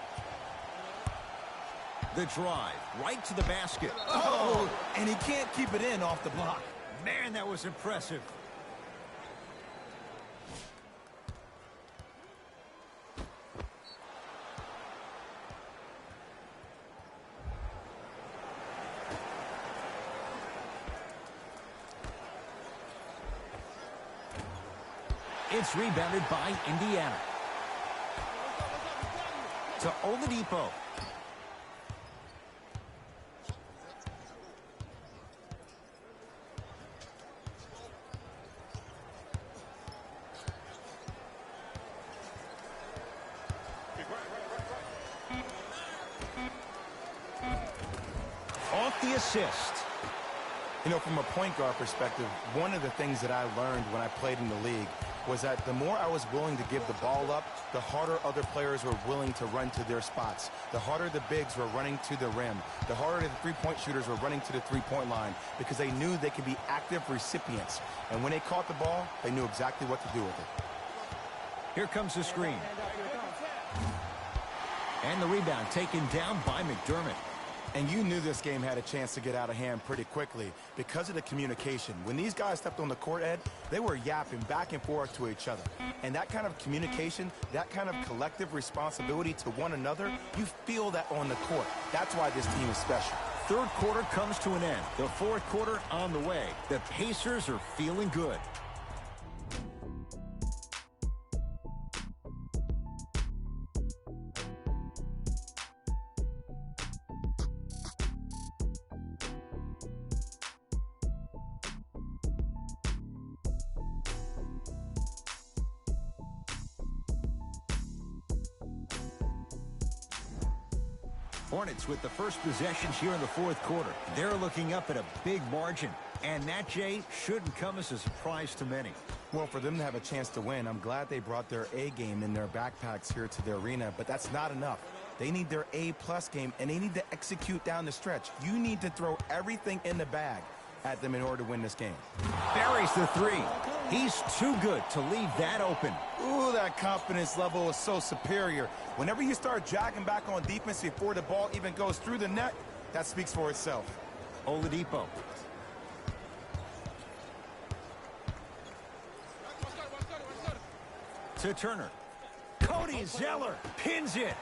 The drive, right to the basket. Oh, and he can't keep it in off the block. Man, that was impressive. It's rebounded by Indiana. To Oladipo. Off the assist. You know, from a point guard perspective, one of the things that I learned when I played in the league was that the more I was willing to give the ball up, the harder other players were willing to run to their spots. The harder the bigs were running to the rim. The harder the three-point shooters were running to the three-point line because they knew they could be active recipients. And when they caught the ball, they knew exactly what to do with it. Here comes the screen. And the rebound taken down by McDermott. And you knew this game had a chance to get out of hand pretty quickly because of the communication. When these guys stepped on the court, Ed, they were yapping back and forth to each other. And that kind of communication, that kind of collective responsibility to one another, you feel that on the court. That's why this team is special. Third quarter comes to an end. The fourth quarter on the way. The Pacers are feeling good. Hornets with the first possessions here in the fourth quarter. They're looking up at a big margin. And that, Jay, shouldn't come as a surprise to many. Well, for them to have a chance to win, I'm glad they brought their A game in their backpacks here to the arena, but that's not enough. They need their A-plus game, and they need to execute down the stretch. You need to throw everything in the bag at them in order to win this game. Buries the three. He's too good to leave that open. Ooh, that confidence level is so superior. Whenever you start jogging back on defense before the ball even goes through the net, that speaks for itself. Oladipo. To Turner. Cody Zeller pins it.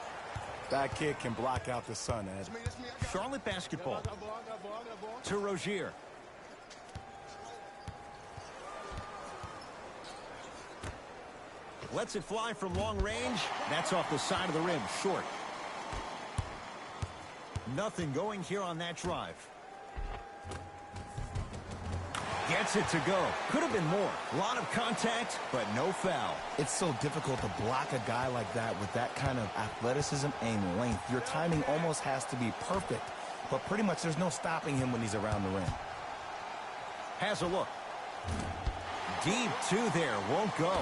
That kid can block out the sun, Ed. Charlotte basketball. To Rozier. Lets it fly from long range. That's off the side of the rim, short. Nothing going here on that drive. Gets it to go. Could have been more. A lot of contact, but no foul. It's so difficult to block a guy like that with that kind of athleticism and length. Your timing almost has to be perfect, but pretty much there's no stopping him when he's around the rim. Has a look. Deep two there, won't go.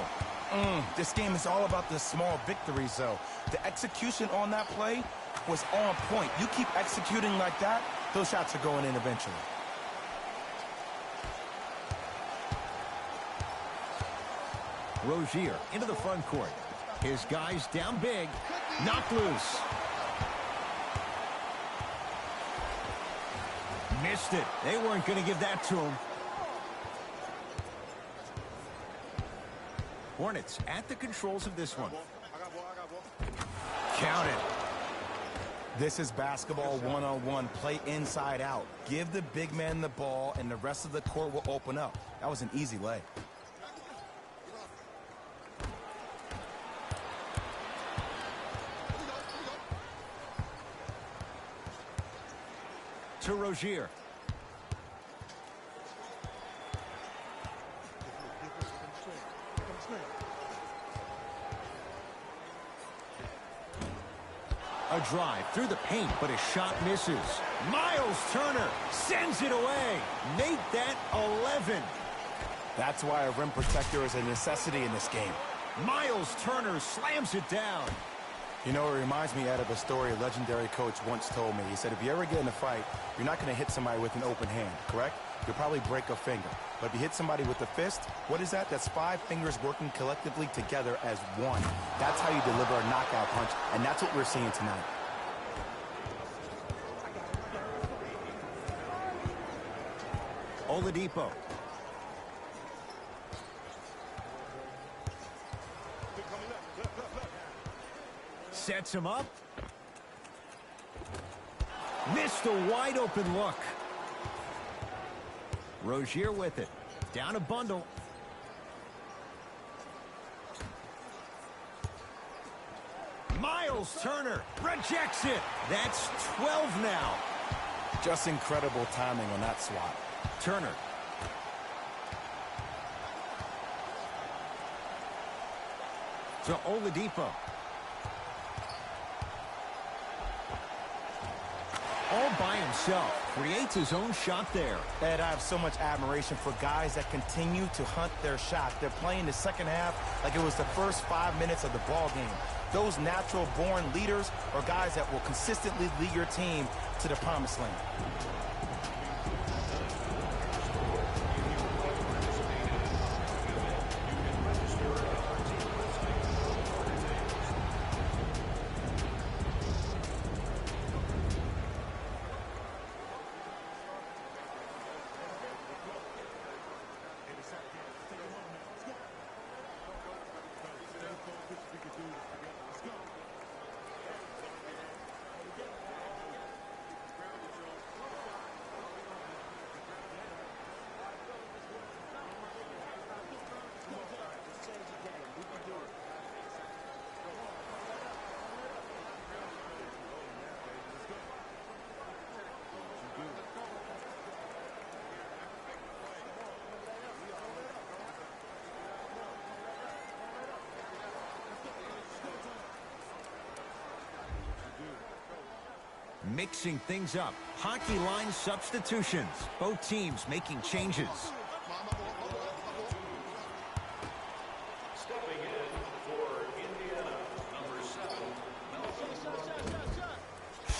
This game is all about the small victories, though. The execution on that play was on point. You keep executing like that, those shots are going in eventually. Rozier into the front court. His guys down big. Knocked loose. Missed it. They weren't going to give that to him. Hornets at the controls of this one. Count it. This is basketball one-on-one. Play inside out. Give the big man the ball, and the rest of the court will open up. That was an easy lay. To Rozier. drive through the paint, but his shot misses. Miles Turner sends it away. Make that 11. That's why a rim protector is a necessity in this game. Miles Turner slams it down. You know, it reminds me, Ed, of a story a legendary coach once told me. He said, if you ever get in a fight, you're not going to hit somebody with an open hand, correct? You'll probably break a finger. But if you hit somebody with a fist, what is that? That's 5 fingers working collectively together as one. That's how you deliver a knockout punch, and that's what we're seeing tonight. Oladipo. Sets him up. Missed a wide open look. Rozier with it. Down a bundle. Miles Turner rejects it. That's 12 now. Just incredible timing on that swat. Turner. To Oladipo. All by himself. Creates his own shot there. Ed, I have so much admiration for guys that continue to hunt their shot. They're playing the second half like it was the first 5 minutes of the ball game. Those natural-born leaders are guys that will consistently lead your team to the promised land. Mixing things up. Hockey line substitutions. Both teams making changes. Stepping in for Indiana, number 7, Melvin.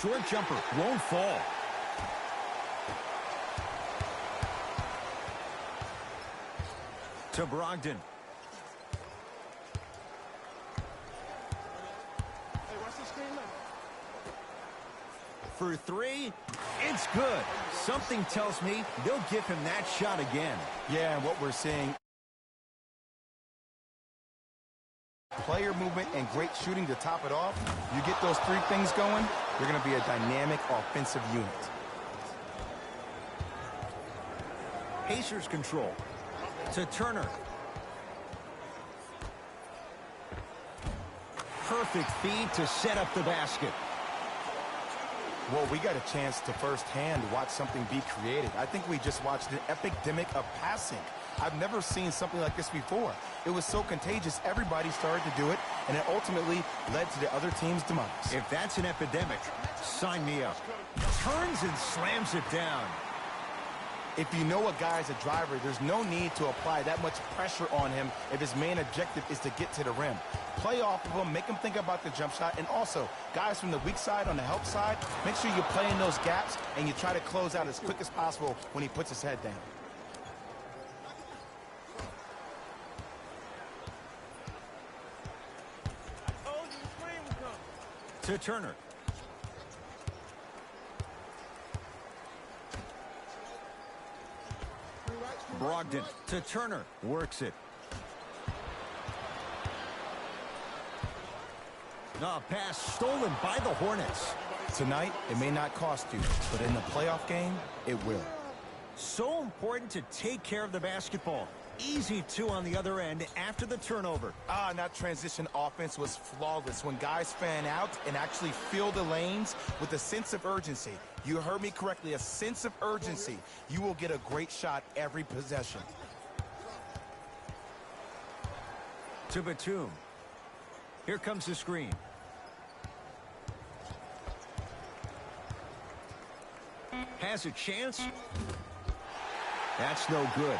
Short jumper won't fall. To Brogdon. For 3, it's good. Something tells me they'll give him that shot again. Yeah, and what we're seeing, player movement and great shooting to top it off. You get those 3 things going, you're going to be a dynamic offensive unit. Pacers control. To Turner. Perfect feed to set up the basket. Well, we got a chance to firsthand watch something be created. I think we just watched an epidemic of passing. I've never seen something like this before. It was so contagious, everybody started to do it, and it ultimately led to the other team's demise. If that's an epidemic, sign me up. Turns and slams it down. If you know a guy's a driver, there's no need to apply that much pressure on him if his main objective is to get to the rim. Play off of him, make him think about the jump shot, and also, guys from the weak side on the help side, make sure you play in those gaps and you try to close out as quick as possible when he puts his head down. To Turner. Brogdon to Turner. Works it. A pass stolen by the Hornets. Tonight, it may not cost you, but in the playoff game, it will. So important to take care of the basketball. Easy, too, on the other end after the turnover. And that transition offense was flawless when guys fan out and actually fill the lanes with a sense of urgency. You heard me correctly, a sense of urgency. You will get a great shot every possession. To Batum. Here comes the screen. Has a chance. That's no good.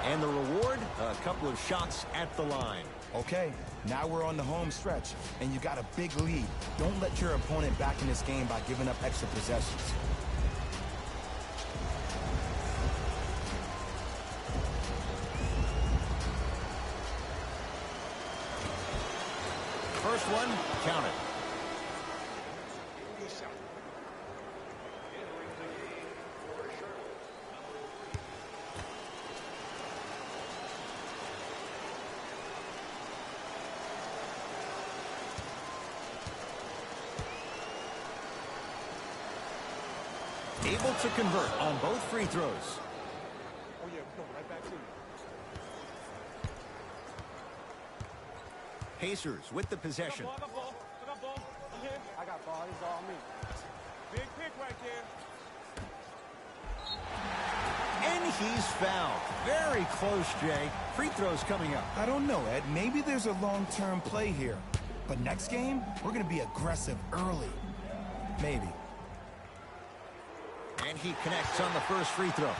And the reward, a couple of shots at the line. Okay, now we're on the home stretch, and you got a big lead. Don't let your opponent back in this game by giving up extra possessions. First one, count it. Able to convert on both free throws. Oh, yeah, we're going right back to you. Pacers with the possession. I got ball. I'm here. I got ball. It's all me. Big pick right there. And he's fouled. Very close, Jay. Free throws coming up. I don't know, Ed. Maybe there's a long-term play here. But next game, we're going to be aggressive early. Maybe. And he connects on the first free throw.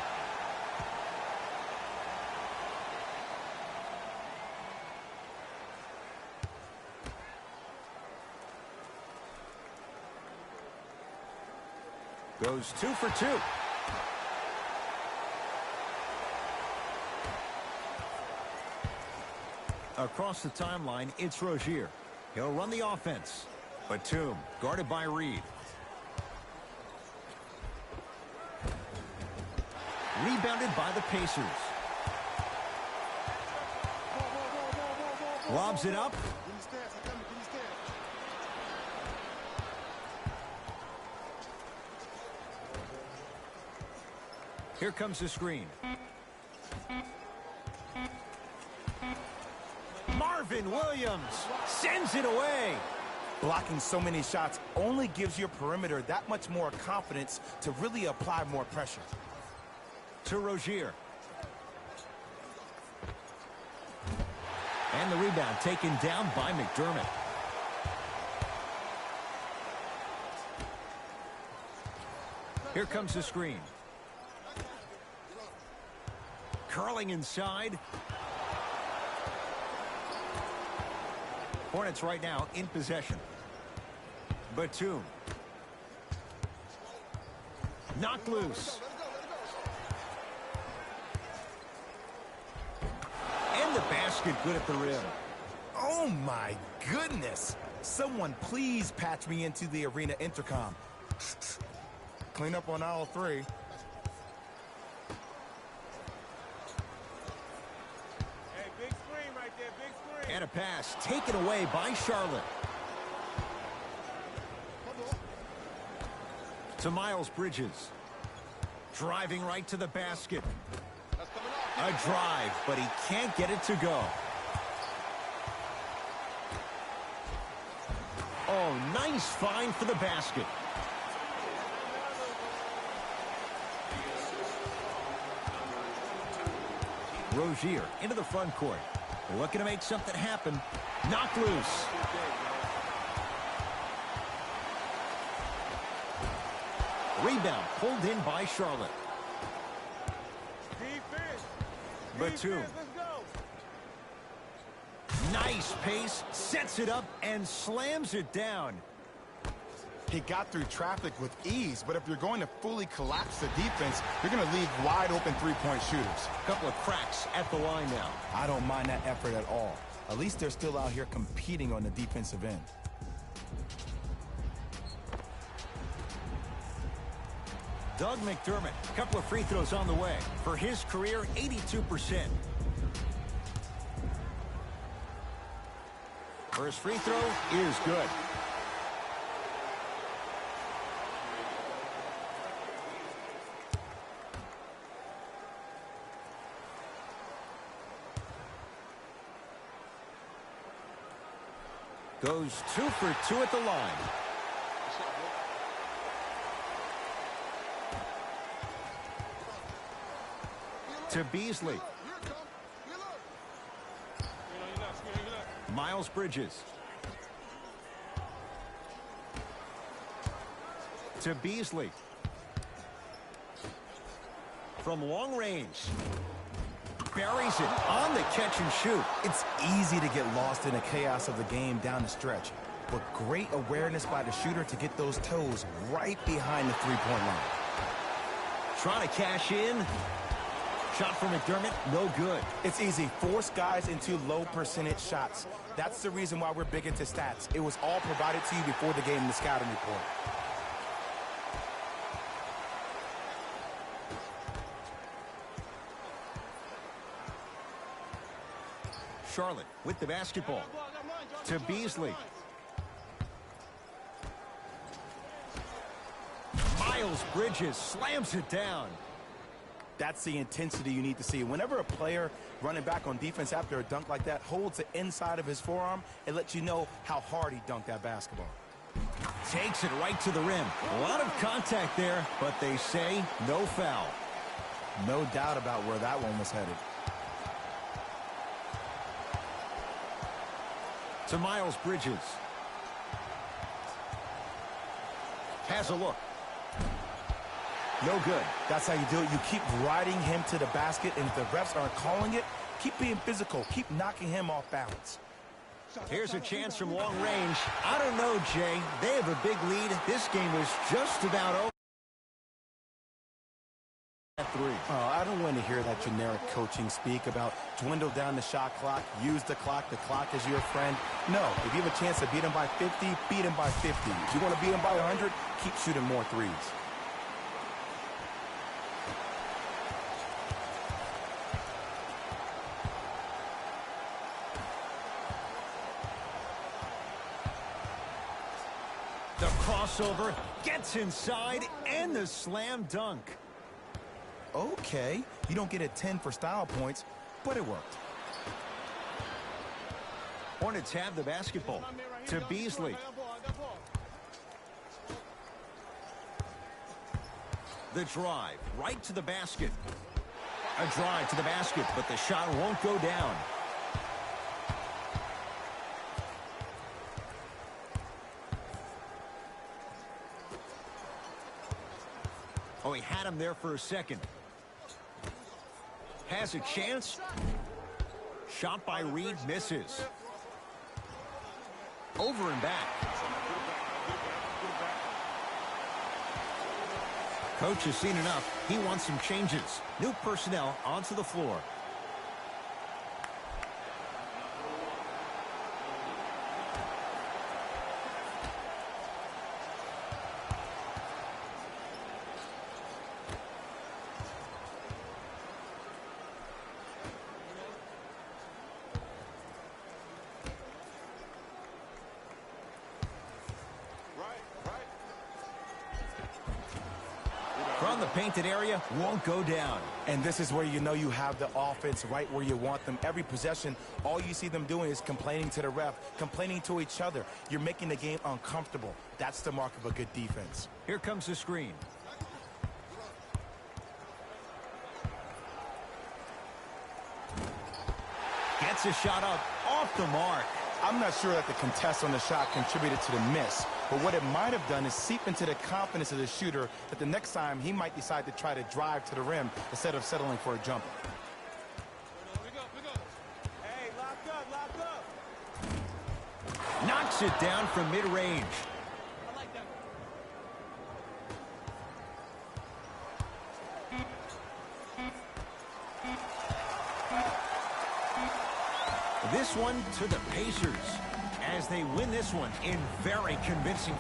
Goes 2 for 2. Across the timeline, it's Rozier. He'll run the offense. Batum, guarded by Reed. Rebounded by the Pacers. Lobs it up. Here comes the screen. Marvin Williams sends it away. Blocking so many shots only gives your perimeter that much more confidence to really apply more pressure. To Rozier. And the rebound taken down by McDermott. Here comes the screen. Curling inside. Hornets right now in possession. Batum. Knocked loose. And the basket good at the rim. Oh my goodness! Someone please patch me into the arena intercom. Clean up on aisle 3. Hey, big screen right there, big screen. And a pass taken away by Charlotte. To Miles Bridges. Driving right to the basket. A drive, but he can't get it to go. Oh, nice find for the basket. Rozier into the front court. Looking to make something happen. Knocked loose. Rebound pulled in by Charlotte. Defense. Batum. Let's go. Nice pace, sets it up, and slams it down. He got through traffic with ease, but if you're going to fully collapse the defense, you're going to leave wide open three-point shooters. Couple of cracks at the line now. I don't mind that effort at all. At least they're still out here competing on the defensive end. Doug McDermott, a couple of free throws on the way. For his career, 82%. First free throw is good. Goes 2 for 2 at the line. To Beasley. Miles Bridges. To Beasley. From long range. Buries it on the catch and shoot. It's easy to get lost in the chaos of the game down the stretch, but great awareness by the shooter to get those toes right behind the three-point line. Trying to cash in. Shot from McDermott, no good. It's easy. Force guys into low percentage shots. That's the reason why we're big into stats. It was all provided to you before the game in the scouting report. Charlotte with the basketball. To Beasley. Miles Bridges slams it down. That's the intensity you need to see. Whenever a player running back on defense after a dunk like that holds the inside of his forearm, it lets you know how hard he dunked that basketball. Takes it right to the rim. A lot of contact there, but they say no foul. No doubt about where that one was headed. To Miles Bridges. Has a look. No good. That's how you do it. You keep riding him to the basket, and if the refs aren't calling it, keep being physical. Keep knocking him off balance. Here's a chance from long range. I don't know, Jay. They have a big lead. This game was just about over. At 3. Oh, I don't want to hear that generic coaching speak about dwindle down the shot clock, use the clock is your friend. No, if you have a chance to beat him by 50, beat him by 50. If you want to beat him by 100, keep shooting more threes. The crossover gets inside and the slam dunk. Okay, you don't get a 10 for style points, but it worked. Hornets have the basketball. To Beasley. The drive right to the basket. A drive to the basket, but the shot won't go down. Oh, he had him there for a second. Has a chance. Shot by Reed misses. Over and back. Coach has seen enough. He wants some changes. New personnel onto the floor. From the painted area, won't go down. And this is where you know you have the offense right where you want them. Every possession, all you see them doing is complaining to the ref, complaining to each other. You're making the game uncomfortable. That's the mark of a good defense. Here comes the screen. Gets a shot up off the mark. I'm not sure that the contest on the shot contributed to the miss, but what it might have done is seep into the confidence of the shooter that the next time he might decide to try to drive to the rim instead of settling for a jumper. Hey, lock up. Knocks it down from mid-range. I like that. This one to the Pacers as they win this one in very convincing